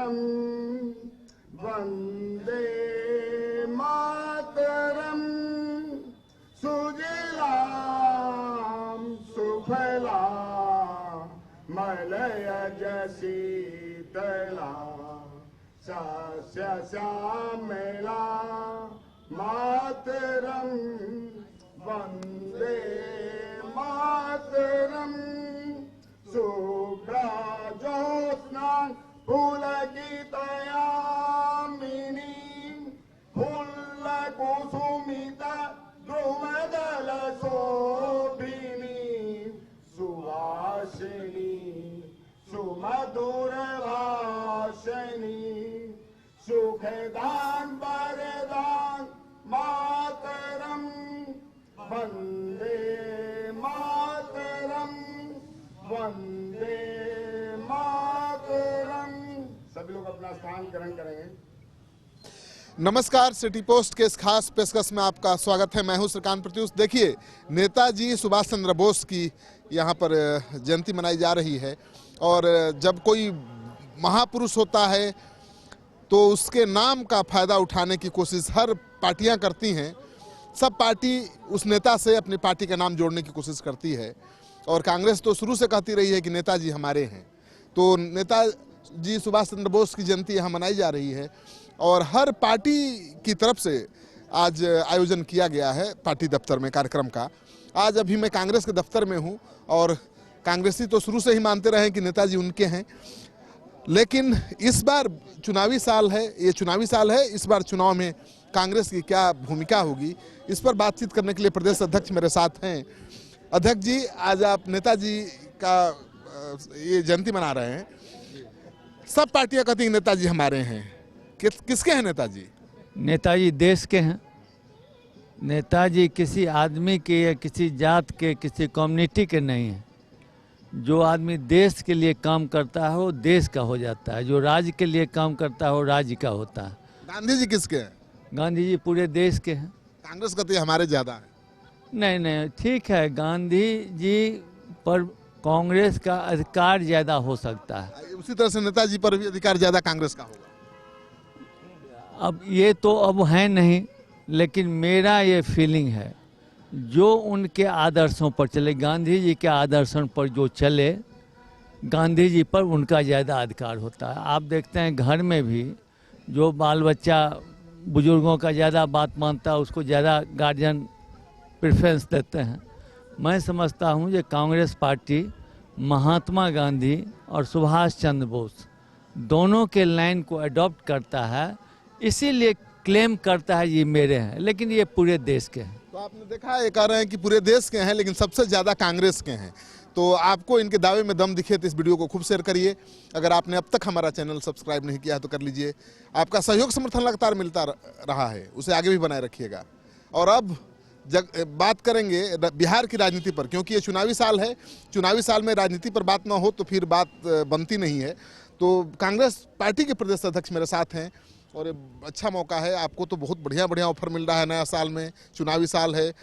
मातरम वंदे मातरम सुजलाम सुफलाम मलयज शीतलाम सस्य श्यामला मातरम वंदे मातरम शुभ्रज्योत्स्ना पुलकितयामिनी फुल्लकुसुमिता द्रुमदलशोभिनी सुवासिनी सुमधुरभाषिणी सुखदान वरदान मातरम वंदे मातरम वंदे मातरम। सभी लोग अपना स्थान ग्रहण करेंगे। नमस्कार, सिटी पोस्ट के इस खास पेशकश में आपका स्वागत है। मैं हूं श्रीकांत प्रत्युष। देखिए, नेताजी सुभाष चंद्र बोस की यहां पर जयंती मनाई जा रही है और जब कोई महापुरुष होता है तो उसके नाम का फायदा उठाने की कोशिश हर पार्टियां करती हैं। सब पार्टी उस नेता से अपनी पार्टी का नाम जोड़ने की कोशिश करती है और कांग्रेस तो शुरू से कहती रही है कि नेताजी हमारे हैं। तो नेताजी सुभाष चंद्र बोस की जयंती यहाँ मनाई जा रही है और हर पार्टी की तरफ से आज आयोजन किया गया है पार्टी दफ्तर में कार्यक्रम का। आज अभी मैं कांग्रेस के दफ्तर में हूँ और कांग्रेसी तो शुरू से ही मानते रहे कि नेताजी उनके हैं, लेकिन इस बार चुनावी साल है, ये चुनावी साल है। इस बार चुनाव में कांग्रेस की क्या भूमिका होगी, इस पर बातचीत करने के लिए प्रदेश अध्यक्ष मेरे साथ हैं। अध्यक्ष जी, आज आप नेताजी का ये जयंती मना रहे हैं। सब पार्टियां कहती हैं नेताजी हमारे हैं। किसके हैं नेताजी? नेताजी देश के हैं। नेताजी किसी आदमी के या किसी जात के, किसी कम्युनिटी के नहीं हैं। जो आदमी देश के लिए काम करता है वो देश का हो जाता है, जो राज्य के लिए काम करता है वो राज्य का होता है। गांधी जी किसके हैं? गांधी जी पूरे देश के हैं। कांग्रेस कहती है हमारे ज़्यादा है। नहीं, ठीक है, गांधी जी पर कांग्रेस का अधिकार ज़्यादा हो सकता है। उसी तरह से नेताजी पर भी अधिकार ज़्यादा कांग्रेस का होगा। अब ये तो अब है नहीं, लेकिन मेरा ये फीलिंग है जो उनके आदर्शों पर चले, गांधी जी के आदर्शों पर जो चले, गांधी जी पर उनका ज़्यादा अधिकार होता है। आप देखते हैं घर में भी जो बाल बच्चा बुजुर्गों का ज़्यादा बात मानता है उसको ज़्यादा गार्जियन प्रेफरेंस देते हैं। मैं समझता हूँ कि कांग्रेस पार्टी महात्मा गांधी और सुभाष चंद्र बोस दोनों के लाइन को अडॉप्ट करता है, इसीलिए क्लेम करता है ये मेरे हैं, लेकिन ये पूरे देश के हैं। तो आपने देखा, ये कह रहे हैं कि पूरे देश के हैं लेकिन सबसे ज़्यादा कांग्रेस के हैं। तो आपको इनके दावे में दम दिखे तो इस वीडियो को खूब शेयर करिए। अगर आपने अब तक हमारा चैनल सब्सक्राइब नहीं किया है तो कर लीजिए। आपका सहयोग समर्थन लगातार मिलता रहा है, उसे आगे भी बनाए रखिएगा। और अब बात करेंगे बिहार की राजनीति पर, क्योंकि ये चुनावी साल है। चुनावी साल में राजनीति पर बात ना हो तो फिर बात बनती नहीं है। तो कांग्रेस पार्टी के प्रदेश अध्यक्ष मेरे साथ हैं और अच्छा मौका है। आपको तो बहुत बढ़िया ऑफर मिल रहा है नया साल में, चुनावी साल है।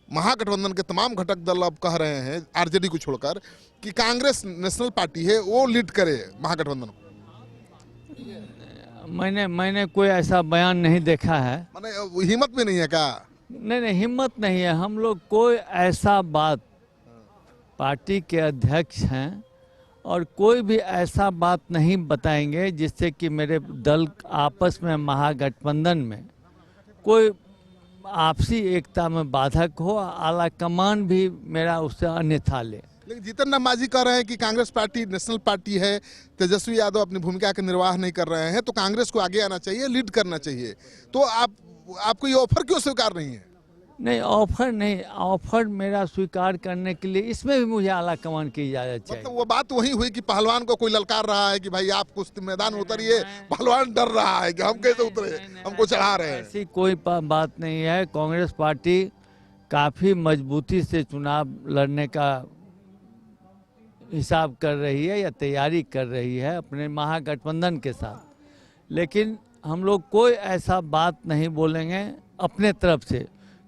महागठबंधन के तमाम घटक दल अब कह रहे हैं, आरजेडी को छोड़कर, कि कांग्रेस नेशनल पार्टी है, वो लीड करे महागठबंधन को। मैंने कोई ऐसा बयान नहीं देखा है। माने हिम्मत भी नहीं है क्या? नहीं, हिम्मत नहीं है। हम लोग कोई ऐसा बात, पार्टी के अध्यक्ष हैं और कोई भी ऐसा बात नहीं बताएंगे जिससे कि मेरे दल आपस में, महागठबंधन में कोई आपसी एकता में बाधक हो। आला कमान भी मेरा उससे अन्यथा ले। लेकिन जीतन राम मांझी कह रहे हैं कि कांग्रेस पार्टी नेशनल पार्टी है, तेजस्वी यादव अपनी भूमिका का निर्वाह नहीं कर रहे हैं, तो कांग्रेस को आगे आना चाहिए, लीड करना चाहिए। तो आपको ये ऑफर क्यों स्वीकार नहीं है? नहीं, ऑफर नहीं, ऑफर मेरा स्वीकार करने के लिए इसमें भी मुझे आला कमान की इजाज़त चाहिए। मतलब वो बात वही हुई कि पहलवान को कोई ललकार रहा है कि भाई आप कुश्ती मैदान उतरिए, पहलवान डर रहा है कि हम कैसे उतरे, हमको चढ़ा रहे हैं। ऐसी कोई बात नहीं है। कांग्रेस पार्टी काफ़ी मजबूती से चुनाव लड़ने का हिसाब कर रही है या तैयारी कर रही है अपने महागठबंधन के साथ, लेकिन हम लोग कोई ऐसा बात नहीं बोलेंगे अपने तरफ से,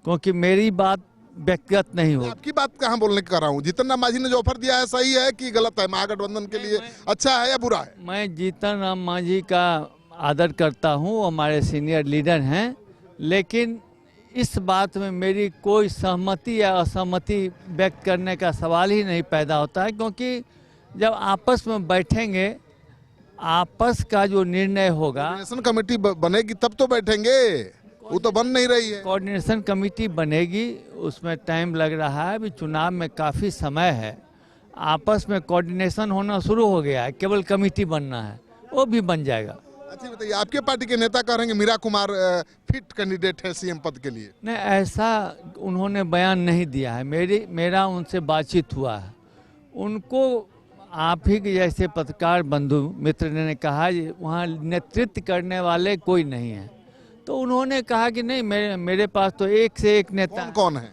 क्योंकि मेरी बात व्यक्तिगत नहीं हो। आपकी बात कहाँ बोलने कर रहा हूँ, जीतन राम मांझी ने जो ऑफर दिया है सही है कि गलत है, महागठबंधन के लिए अच्छा है या बुरा है? मैं जीतन राम मांझी का आदर करता हूँ, हमारे सीनियर लीडर हैं, लेकिन इस बात में मेरी कोई सहमति या असहमति व्यक्त करने का सवाल ही नहीं पैदा होता है, क्योंकि जब आपस में बैठेंगे, आपस का जो निर्णय होगा, कोऑर्डिनेशन कमेटी बनेगी तब तो बैठेंगे, वो तो बन नहीं रही है। कोऑर्डिनेशन कमेटी बनेगी, उसमें टाइम लग रहा है, अभी चुनाव में काफ़ी समय है, आपस में कोऑर्डिनेशन होना शुरू हो गया है, केवल कमेटी बनना है, वो भी बन जाएगा। अच्छा बताइए, आपके पार्टी के नेता कह रहे हैं मीरा कुमार फिट कैंडिडेट है सीएम पद के लिए। नहीं, ऐसा उन्होंने बयान नहीं दिया है, मेरा उनसे बातचीत हुआ है, उनको आप ही के जैसे पत्रकार बंधु मित्र ने कहा वहाँ नेतृत्व करने वाले कोई नहीं है, तो उन्होंने कहा कि नहीं, मेरे पास तो एक से एक नेता। कौन कौन है?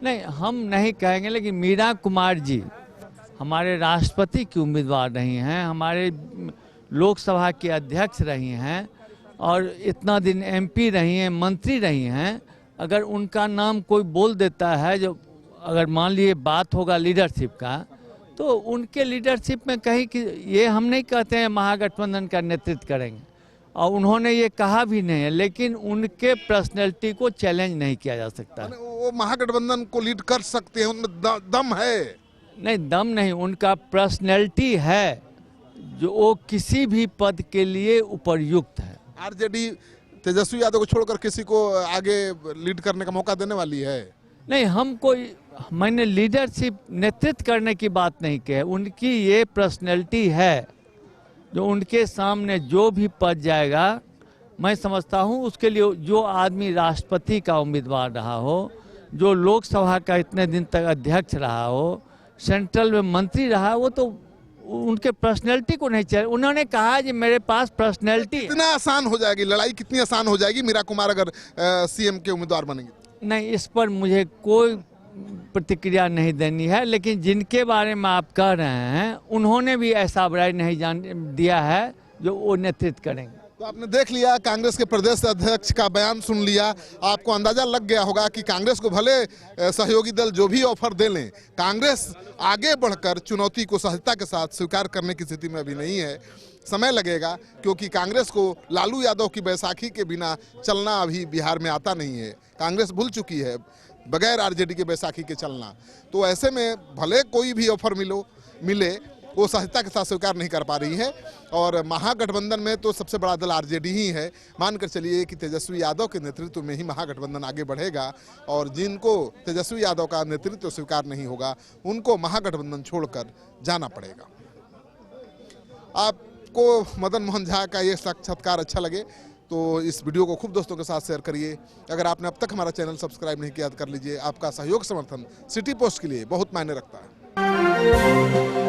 नहीं, हम नहीं कहेंगे, लेकिन मीरा कुमार जी हमारे राष्ट्रपति की उम्मीदवार रही हैं, हमारे लोकसभा की अध्यक्ष रही हैं, और इतना दिन एमपी रही हैं, मंत्री रही हैं। अगर उनका नाम कोई बोल देता है, जो अगर मान लीजिए बात होगा लीडरशिप का, तो उनके लीडरशिप में कहीं कि ये हम नहीं कहते हैं महागठबंधन का नेतृत्व करेंगे, और उन्होंने ये कहा भी नहीं है, लेकिन उनके पर्सनैलिटी को चैलेंज नहीं किया जा सकता। वो महागठबंधन को लीड कर सकते हैं, उनमें दम है? नहीं, दम नहीं, उनका पर्सनैलिटी है जो वो किसी भी पद के लिए उपयुक्त है। आरजेडी तेजस्वी यादव को छोड़कर किसी को आगे लीड करने का मौका देने वाली है? नहीं, मैंने लीडरशिप नेतृत्व करने की बात नहीं की है, उनकी ये पर्सनैलिटी है, जो उनके सामने जो भी पद जाएगा, मैं समझता हूँ उसके लिए जो आदमी राष्ट्रपति का उम्मीदवार रहा हो, जो लोकसभा का इतने दिन तक अध्यक्ष रहा हो, सेंट्रल में मंत्री रहा, वो तो उनके पर्सनैलिटी को नहीं चाहिए। उन्होंने कहा कि मेरे पास पर्सनैलिटी। कितना आसान हो जाएगी लड़ाई, कितनी आसान हो जाएगी मीरा कुमार अगर सीएम के उम्मीदवार बनेंगे? नहीं, इस पर मुझे कोई प्रतिक्रिया नहीं देनी है, लेकिन जिनके बारे में आप कह रहे हैं उन्होंने भी ऐसा राय नहीं दिया है जो वो नेतृत्व करेंगे। तो आपने देख लिया, कांग्रेस के प्रदेश अध्यक्ष का बयान सुन लिया, आपको अंदाजा लग गया होगा कि कांग्रेस को भले सहयोगी दल जो भी ऑफर दे लें, कांग्रेस आगे बढ़कर चुनौती को सहजता के साथ स्वीकार करने की स्थिति में अभी नहीं है। समय लगेगा, क्योंकि कांग्रेस को लालू यादव की बैसाखी के बिना चलना अभी बिहार में आता नहीं है। कांग्रेस भूल चुकी है बगैर आरजेडी के बैसाखी के चलना। तो ऐसे में भले कोई भी ऑफर मिले, वो सहजता के साथ स्वीकार नहीं कर पा रही है। और महागठबंधन में तो सबसे बड़ा दल आरजेडी ही है। मानकर चलिए कि तेजस्वी यादव के नेतृत्व में ही महागठबंधन आगे बढ़ेगा, और जिनको तेजस्वी यादव का नेतृत्व स्वीकार नहीं होगा उनको महागठबंधन छोड़कर जाना पड़ेगा। आपको मदन मोहन झा का ये साक्षात्कार अच्छा लगे तो इस वीडियो को खूब दोस्तों के साथ शेयर करिए। अगर आपने अब तक हमारा चैनल सब्सक्राइब नहीं किया तो कर लीजिए। आपका सहयोग समर्थन सिटी पोस्ट के लिए बहुत मायने रखता है।